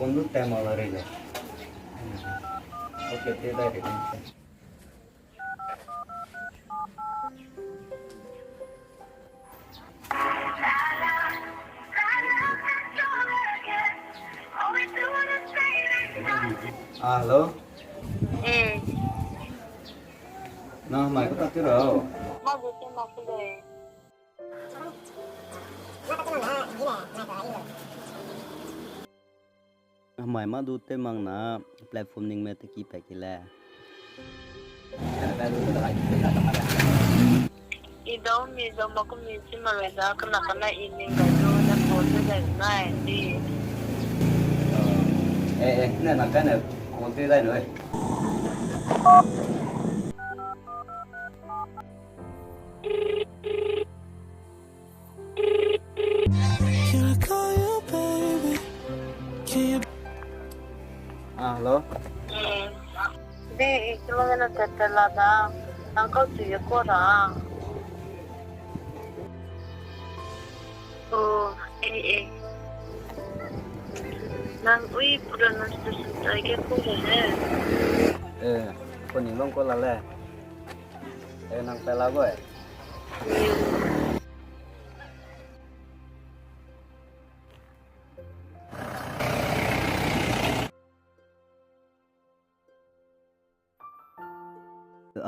ಒಂದು ಟೈಮ್ ಅವರಿಗೆ ಓಕೆ ತಿಳ್ದಾಯ್ತು halo nah mày có tao chưa đâu mày mà đu tên mang na platform ning mẹ tự kịp phải kila 이도 먹고 미치면 왜다 그나가나 있는 거죠 나 보는 날 đi ê này là cái này còn tới đây nữa alo đi 그러면은 됐달라다 난 거기 거라 에 난 우리 부르는 수도 이게 고르네 con những lông con là lè năng tay lá vậy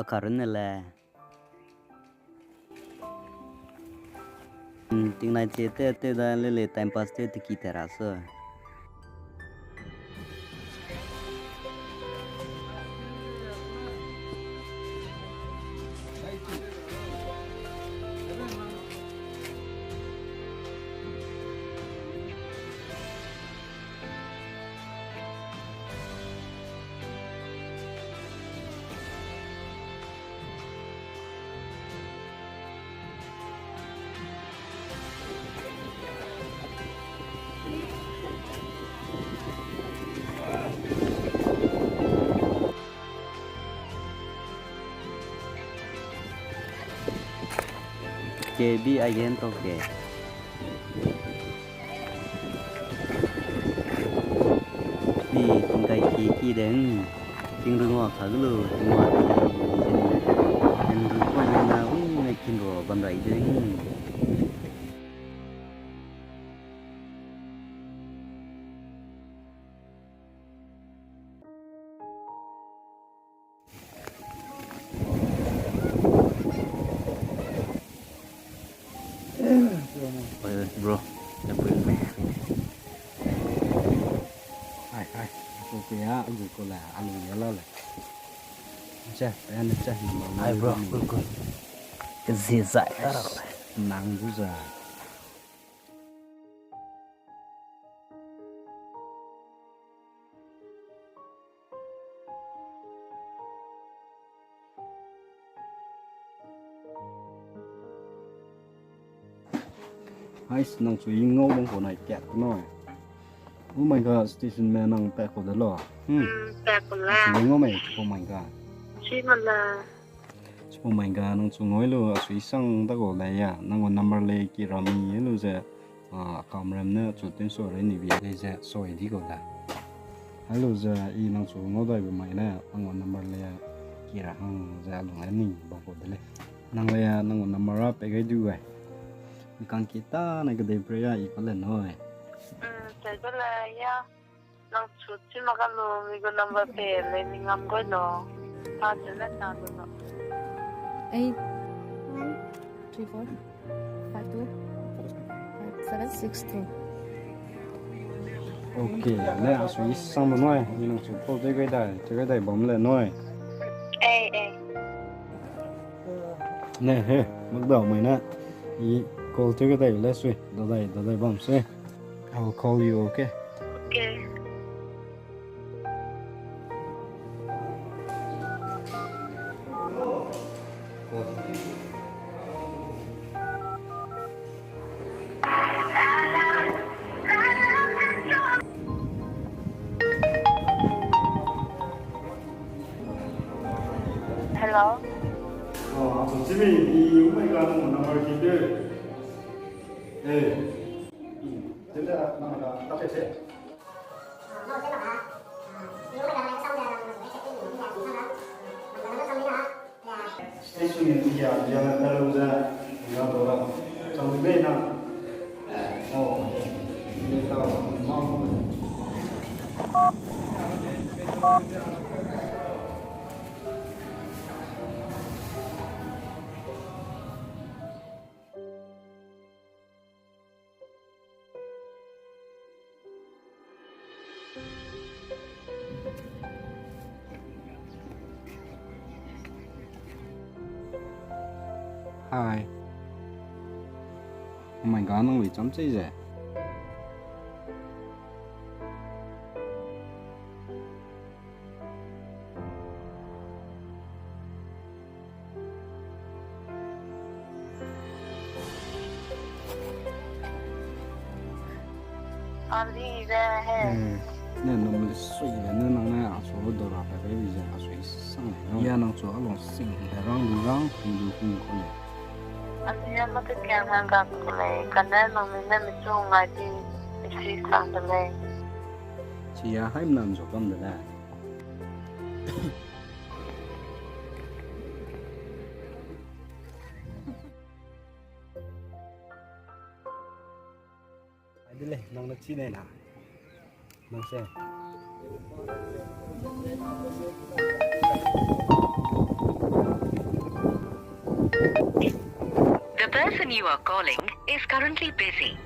akarun là tiếng này chế tê tê đã lên time pass tê thì kỳ terasa KB again okay đi tung cây kỳ đến tiếng rung hoa khởi luôn tiếng hoa rung hoa như nào ngày kinh rồi bầm rậy đến bro ai cô kia ông cô là ăn nhớ lo lại chơi anh chơi ai bro cái gì dại đó nắng dữ giờ hai nang chui ngô bông hồ này kẹt nói oh my god station man nang bẹt hồ đó lo bẹt hồ là chui ngô mày oh my god chui mà là oh my god nang chui ngồi lo chui sang ta gọi là ya nang còn number lấy kia ra mi lo giờ camera nữa chụp tên số đấy nỉ việc lấy giờ soi đi gọi là hello giờ y nang chui ngồi đây với mày nè nang còn number lấy kia ra hang giờ luôn anh nỉ bao gọi đấy nang lấy nang còn number up cái du vậy con kita này cái đề prayer ý có lần thôi. Tại có là ya, nó chút chứ mà cái lô mình có number về lấy mình ngắm coi nó, ta chỉ là sao được nó. 8 1 3 4 5 2 5 7 6 2. Ok, nè à suy sang một nói, như là chụp phô cái đây bấm lên nói. Ê. Nè he, bắt đầu mày nè, ý call cái đây let's see, đó đây bấm see. I will call you, okay? Okay. Hello. Jimmy, 이 오메가는 나머지들, 예, 근데 나가 답답해. ya jangan terlalu enggak boleh sampai bena oh ini tahu mau Hi. Oh my god, nó bị chấm chết rồi. Ali ra hè. Nên nó mới suy là nên nó này à số đồ là phải bây giờ à suy sang này. Ya nó số lòng sinh để rong không có này. Ali ya mata kyan hanga kule. Kana no minna mitu ngai di isi sang dale. Chỉ ya hai năm số cầm được là. Đi lên, nong nó chi này nào. Nong xe. The person you are calling is currently busy.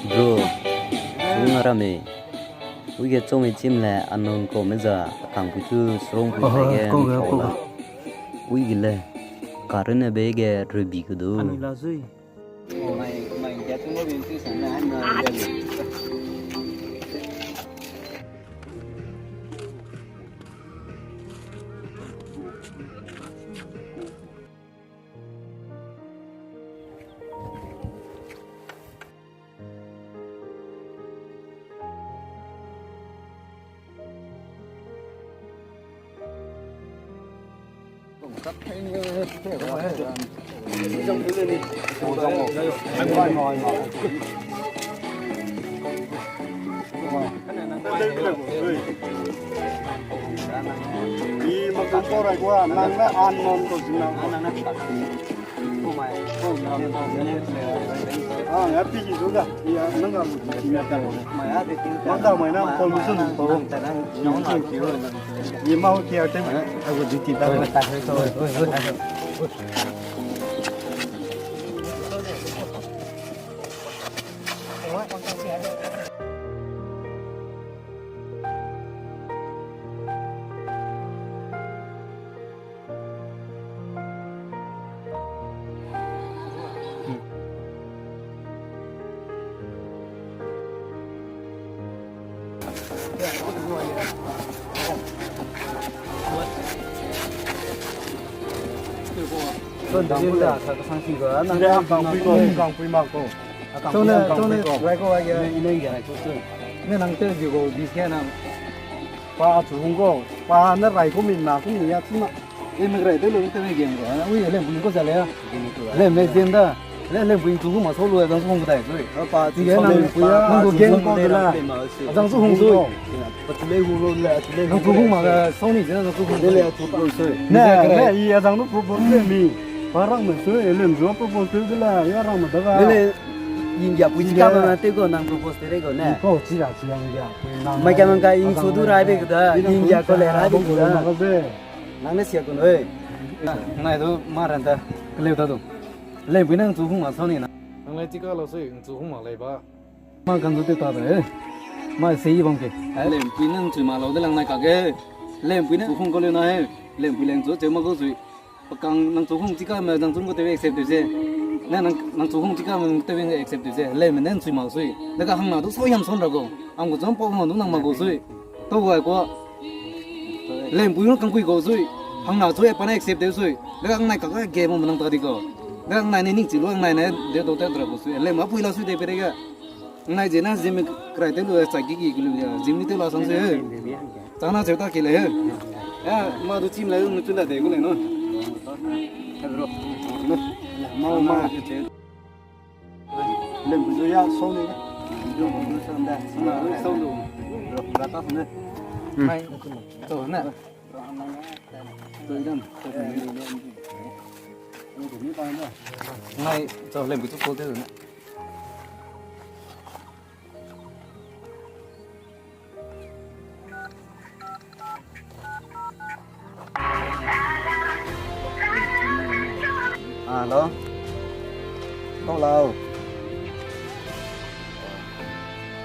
Bro, chúng nó làm gì? Bây giờ trong cái chim là ăn ngon cổ bây giờ thằng cứ chú sống cứ phải cái khẩu là, bây giờ là cả人呢别个热比个多。 Anh là gì? Mày giờ chúng nó biến tư sản là anh là gì? Trong thứ lên đi. Anh ngồi ngồi ngồi. Đi mà cũng có rồi quá, năng nó ăn ngon rồi chứ năng. À, ngã phi gì xuống cả. Đi năng làm gì mà cả. Mày đâu mày nó còn musuh tuh. Đi mau kia thế mà. Aku di kita. Thôi. Con đừng là phải có sang xí rồi, nó đang càng quý mà cô. Cho nên lại cô ấy này cái này chút xíu. Nên năng chơi gì cô đi xem nào. Qua chủ không cô, qua nó lại của mình mà cũng nhiều chứ mà. Em mình lại tới lúc tới game rồi, ui lên mình có giờ lên. Lên mấy tiền đó. lên bùi chú mà số lùi đang không có thể rồi ba thì cái năng có game con là đang số không rồi năng số không mà sau này nó số không đây là chụp rồi rồi nè nè ý rằng nó propose mi parang mình sửa lên rồi propose cái là ya rằng mà đó đây là nhìn gặp quý cá mà tiêu có năng propose thế cái nè có chỉ là ya mấy cái cái in số thứ hai bây giờ nhìn gặp có lẽ hai bây giờ năng nó còn ơi này tôi mà rằng ta lấy tao đâu lấy bùi năng số không mà sau này nè năng lấy chỉ có là số số không mà lấy ba mà cần tôi tao đấy mà xây bằng cái lên bùi năng chỉ mà lâu đấy năng này cả cái lên bùi năng số không có lên này lên bùi năng số chỉ mà có rồi càng năng số không chỉ có mà năng số có thể accept được chứ nè năng số không chỉ có mà có thể accept được chứ lên mình nên chỉ mà rồi 내가 hàng nào都số hiểm 손 라고 아무것도 좀 뽑으면 누나 막 고수이 또 그거 lên bùi nó càng quý có rồi hàng nào tôi phải accept được rồi 내가 hàng này cả cái game mà năng ta đi có 내가 hàng này nên chỉ lo hàng này này để đầu tư được rồi lên mà bùi là suy để về cái này chỉ là gym cái tên là sai cái gì gym thì là xong rồi chẳng nào chơi ta kiaเลยmà tôi chim lại nó chơi là để cái này nó mau mau lên bùi rồi ya sau này dùng một đứa sơn đây là sâu đủ rồi ra tắt này này tôi nè tôi đang này rồi lên cái chút cô thế rồi nè alo không lâu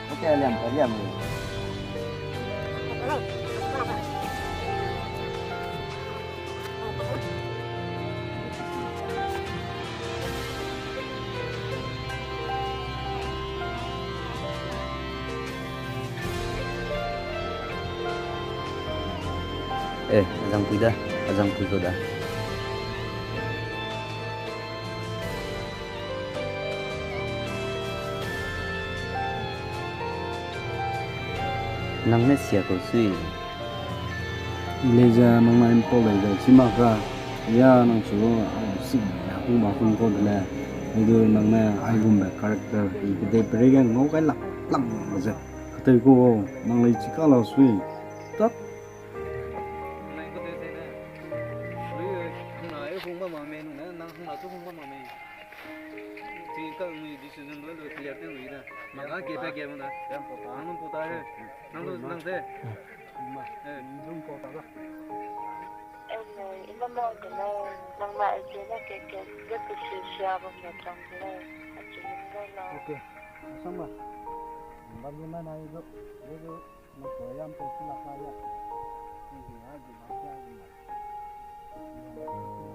ok làm cái làm rồi azang pui dah nang net sia ko sui bây giờ nông này có bây giờ chỉ mặc ra ya nông số xịn cũng bảo không có được là bây giờ nông này ai cũng biết character thì cái đấy cái ngấu cái lắm lắm rồi giờ từ cô nông này chỉ có là suy tốt em này em nói cái này năng lại chỉ là cái rất là siêu bằng nhà trong cái này chỉ là nó ok xong rồi bao nhiêu này rồi bây giờ nó có em tôi xin là khai ạ thì ai cũng nói ra